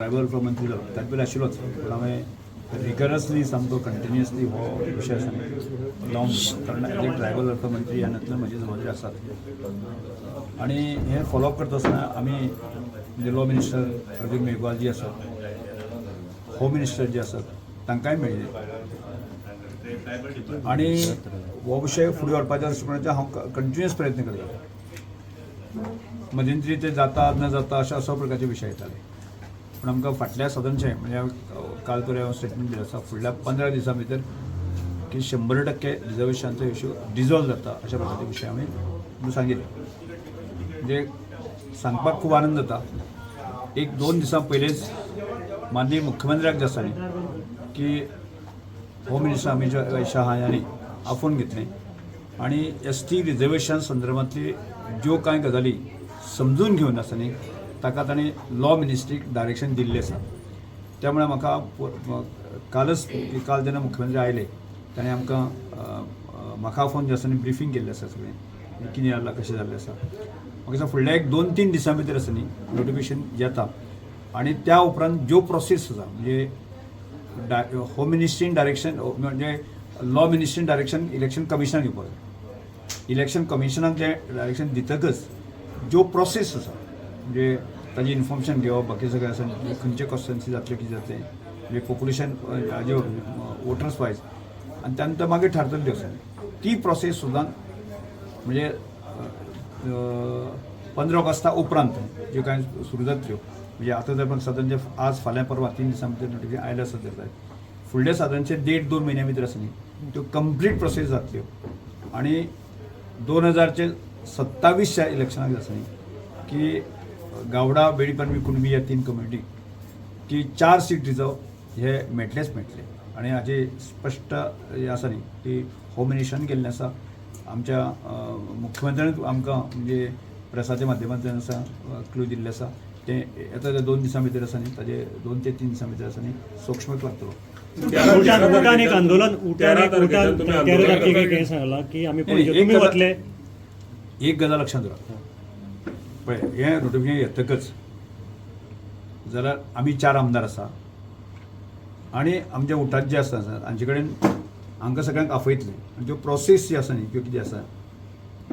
Tribal मंत्री ताजे पयलीं आशिल्लोच पूण हांवें रिगरसली सामको कंटिन्युअसली हो विशय लावन कारण एज ए ट्रायबल वेलफेअर मंत्री ह्या नात्यान म्हजी जबाबदारी आसात आनी हें फॉलोअप करता आसतना आमी म्हणजे लॉ मिनिस्टर अरविंद मेघवाल जी आसात, होम मिनिस्टर जे आसात तांकांय मेळ्ळे आनी हो विशय फुडें व्हरपाच्या दृश्टिकोनाचे हांव कंटिन्युअस प्रयत्न करता. मध्यंतरी ते जाता न जाता अशा प्रकारचे विशय येताले पण आमकां फाटल्या सदनचे म्हणजे काल तरी हांव स्टेटमेंट दिलें आसा फुडल्या 15 दिसां भितर की 100% रिजर्वेशनचो इश्यू डिजॉल्व जाता अशा प्रकारचे विशय हांवें सांगिल्ले. म्हणजे सांगपाक खूब आनंद जाता. 1-2 दिसां पयलींच माननीय मुख्यमंत्र्याक जे आसा न्ही की होम मिनिस्टर अमित शाह यांनी आफोवन घेतलें आनी ST रिजर्वेशन संदर्भांतली ज्यो कांय गजाली समजून घेवन आसा न्ही ताका ताणें लॉ मिनिस्ट्रीक डायरेक्शन दिल्लें आसा. त्यामुळे काल जेन्ना मुख्यमंत्री आयले ताणें आमकां म्हाका फोन जे आसा न्ही ब्रिफींग केल्लें आसा सगळें कितें जाल्लां कशें जाल्लें आसा. म्हाका दिसता फुडल्या 1-2-3 दिसां भितर आसा न्ही नोटिफिकेशन येता आनी त्या उपरांत ज्यो प्रोसेस आसा म्हणजे होम मिनिस्ट्रीन डायरेक्शन म्हणजे लॉ मिनिस्ट्रीन डायरेक्शन इलेक्शन कमिशनाक दिवपाक जाय. इलेक्शन कमिशनाक जें डायरेक्शन दितकच ज्यो प्रोसेस आसा म्हणजे ताजी इन्फॉर्मेशन घेवप बाकी सगळें आसा खंयचे कॉन्स्टिट्युएन्सी जातले कितें जातलें म्हणजे पॉप्युलेशन हाजे वोटर्स वायज आनी त्या नंतर मागीर थारतली आसा ती प्रोसेस सुद्दां म्हणजे 15 ऑगस्टा उपरांत ज्यो कांय सुरू जातल्यो म्हणजे आतां जर सदन जे आज फाल्यां परवा 3 दिसां भितर नोटिफिकेशन आयलें आसा जाल्यार फुडल्या सदनचे 1.5-2 म्हयन्या भितर आसा न्ही त्यो कंप्लीट प्रोसेस जातल्यो आनी 2027च्या इलेक्शनाक आसा न्ही की गावडा बेडीपणवी कुणबी ह्या 3 कम्युनिटी की 4 सीट रिजर्व हे मेळटलेच मेळटले आनी हाजे स्पश्ट हें आसा न्ही की होम मिनिस्टरान केल्लें आसा. आमच्या मुख्यमंत्र्यान आमकां म्हणजे प्रेसाच्या माध्यमांतल्यान आसा क्लू दिल्लें आसा ते येता 2 दिसां भितर आसा न्ही ताजे 2 ते 3 दिसां भितर आसा न्ही सूक्ष्म करतलो. एक आंदोलन एक गजाल लक्षात दवरा पळय हें नोटिफिकेशन येतकच जाल्यार आमी 4 आमदार आसा आनी आमच्या उठात जे आसा हांचे कडेन हांकां सगळ्यांक आफयतले आनी ज्यो प्रोसेस जी आसा न्ही त्यो कितें आसा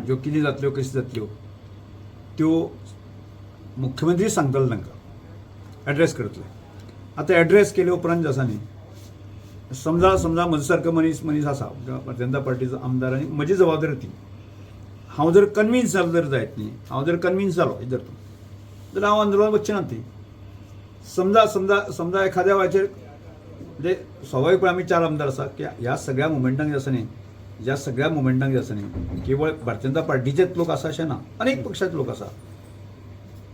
ज्यो कितें जातल्यो कशें जातल्यो त्यो मुख्यमंत्री सांगतलो तांकां एड्रेस करतले. आतां एड्रेस केले उपरांत जे आसा न्ही समजा म्हजो सारको मनीस आसा भारतीय जनता पार्टीचो आमदार आनी म्हजी जबाबदारी ती हांव जर कन्विन्स जालो जर जायत न्ही हांव जर कन्विन्स जालो इधर जाल्यार हांव आंदोलनाक वचचें ना ती. समजा एखाद्या वेळाचेर म्हणजे स्वाभावीकपणे आमी 4 आमदार आसा की ह्या सगळ्या मुवमेंटांक जे आसा न्ही जे आसा न्ही केवळ भारतीय जनता पार्टीचेच लोक आसा अशें ना अनेक पक्षाचे लोक आसा.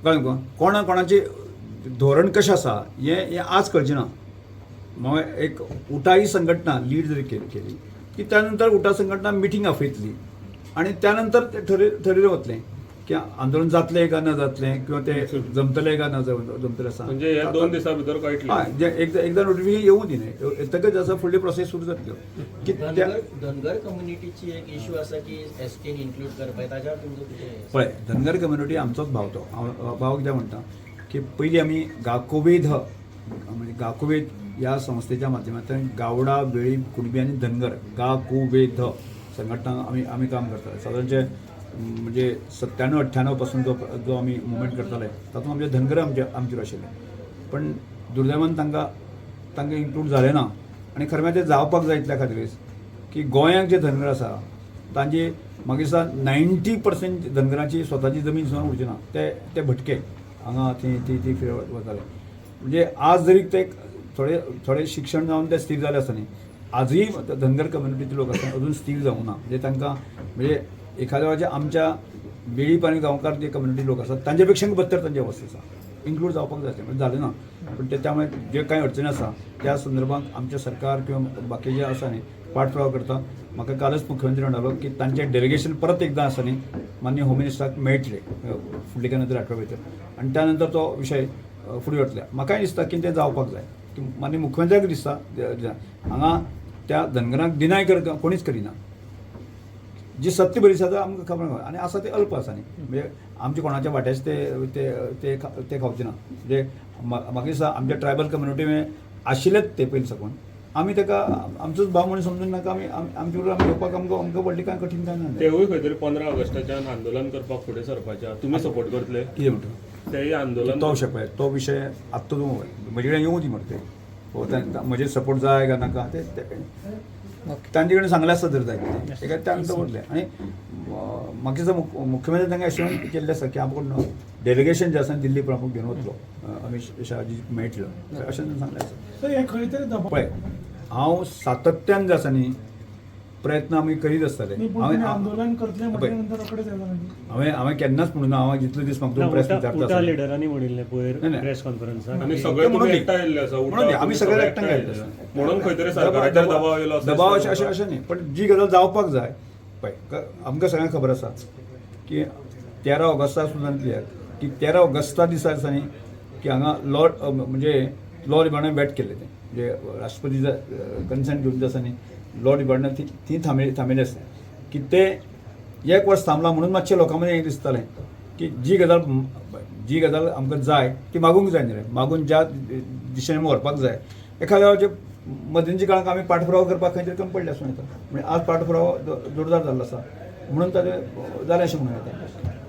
कळ्ळें कोणाचे धोरण कशें आसा हें आज कळचें ना. हांवें एक उटाई संघटना लीड जरी केली की त्यानंतर उटा संघटना मिटींग आफयतली आनी त्यानंतर ते ठरयलें वतलें की आंदोलन जातलें काय न जातलें किंवा ते जमतलें काय न जमतलें आसा. म्हणजे ह्या 2 दिसां भितर कळटलें. हय एकदा नोटिफिकेशन येवं दी न्ही येतकच आसा फुडली प्रोसेस सुरू जातल्यो. की धनगर कम्युनिटीची एक इश्यू आसा की एसटीन इन्क्लूड करपाक ताज्या तुमचो कितें पळय धनगर कम्युनिटी आमचोच भाव तो भाव कितें म्हणटा की पयलीं आमी गाकोवेद म्हणजे गाकोवेद ह्या संस्थेच्या माध्यमांतल्यान गावडा बेळी कुणबी आनी धनगर गाकोवेद संघटना आमी काम करताले सादारणचे म्हणजे 97-98 पासून जो आमी मुवमेंट करताले तातूंत आमचे धनगर आमचेर आशिल्ले पण दुर्दैवान तांकां इन्क्लूड जालें ना आनी खरें म्हळ्यार तें जावपाक जाय इतल्या खातीरच की गोंयांत जे धनगर आसा तांचे म्हाका दिसता 90% धनगरांची स्वताची जमीन सुद्दां उरची ना ते भटके हांगा ती वताले. म्हणजे आज जरी ते थोडे शिक्षण जावन ते स्थिर जाले आसा न्ही आजूय धनगर कम्युनिटीचे लोक आसा अजून स्थिर जावं ना. म्हणजे तांकां म्हणजे एखाद्या वेळाचे आमच्या बेळीप आनी गांवकार जे कम्युनिटी लोक आसात तांचे पेक्षा बद्तर तांची अवस्था आसा. इन्क्लूड जावपाक जाय म्हणजे जालें ना पण त्यामुळे जे कांय अडचणी आसा त्या संदर्भात आमचे सरकार किंवा बाकी जे आसा न्ही पाठपुरावा करता. म्हाका कालच मुख्यमंत्री म्हणालो की तांचें डेलिगेशन परत एकदां आसा न्ही माननीय होम मिनिस्टराक मेळटलें फुडले कांय नंतर आठवड्या भितर आनी त्या नंतर तो विशय फुडें वतले. म्हाकाय दिसता की तें जावपाक जाय की माननीय मुख्यमंत्र्याक दिसता हांगा त्या धनगरांक डिनाय कोणीच करिना. जी सत्य बरी आसा आमकां खबर ना आनी आसा ते अल्प आसा न्ही म्हणजे आमच्या कोणाच्या वाट्याचे ते खावचे ना म्हणजे म्हाका दिसता आमच्या ट्रायबल कम्युनिटी आशिल्लेच ते पयलीं साकून आमी ताका आमचोच भाव म्हणून समजून नाका आमचे बरोबर आमी येवपाक आमकां व्हडली कांय कठीण काय ना तेवूय खंय तरी 15 ऑगस्टाच्यान आंदोलन करपाक फुडें सरपाच्या तुमी सपोर्ट करतले कितें म्हणटा तेय आंदोलन तो विशय पळय तो विशय आत्ता तूं म्हजे कडेन येवं दी म्हणटा ते हो म्हजे सपोर्ट जाय काय नाका ते तांचे कडेन सांगलें आसता तर जाय तेका ते आमी दवरलें आनी म्हाका दिसता मुख्यमंत्री तांकां एश्योर केल्लें आसा की आमकां डेलिगेशन जें आसा दिल्ली प्रमुख घेवन वतलो अमित शाहजी मेळटलो अशें तांणी सांगलें आसा तर हे खंय तरी दबाव पळय हांव सातत्यान जे आसा न्ही प्रयत्न आमी करीत आसताले मी पूण तुम्ही आंदोलन करतले म्हटल्या नंतर रोखडेच येयला म्हणजे हांवें केन्नाच म्हणून हांव जितले दीस म्हाका तुम्ही प्रश्न विचारता उटा आसतले. लिडरांनी म्हणिल्लें पयर नाही, नाही. प्रेस कॉन्फरन्साक आनी ते सगळे म्हणून तुमी न्ही. एकठांय येयल्ले आसा म्हणून न्ही, आमी सगळे एकठांय येयल्ले येयल्ले आसा. आसा. म्हणून खंय तरी सरकाराचेर दबाव येयलो असो दबाव दिसता म्हाका. अशें न्ही पण जी गजाल जावपाक जाय पळय आमकां सगळ्यांक खबर आसा की 13 ऑगस्टाक सुद्दां क्लियर की 13 ऑगस्टा दिसा आसा न्ही की हांगा लॉ डिपार्टमेंट वेट केल्लें तें म्हणजे राष्ट्रपतीचा कन्सेंट घेवन जे आसा न्ही लॉ डिपार्टमेंट थी थांबयलें आसता की ते 1 वर्स थांबला म्हणून मातशें लोकां मदें हें दिसतालें की जी गजाल आमकां जाय ती मागूंक जाय न्ही रे मागून ज्या दिशेन आमी व्हरपाक जाय एखाद्या वेळाचेर मदींच्या काळाक आमी पाठपुरावो करपाक खंय तरी कमी पडले आसूं येता म्हणजे आज पाठपुरावो जोरदार जाल्लो आसा म्हणून ताजें जालें अशें म्हणूं येता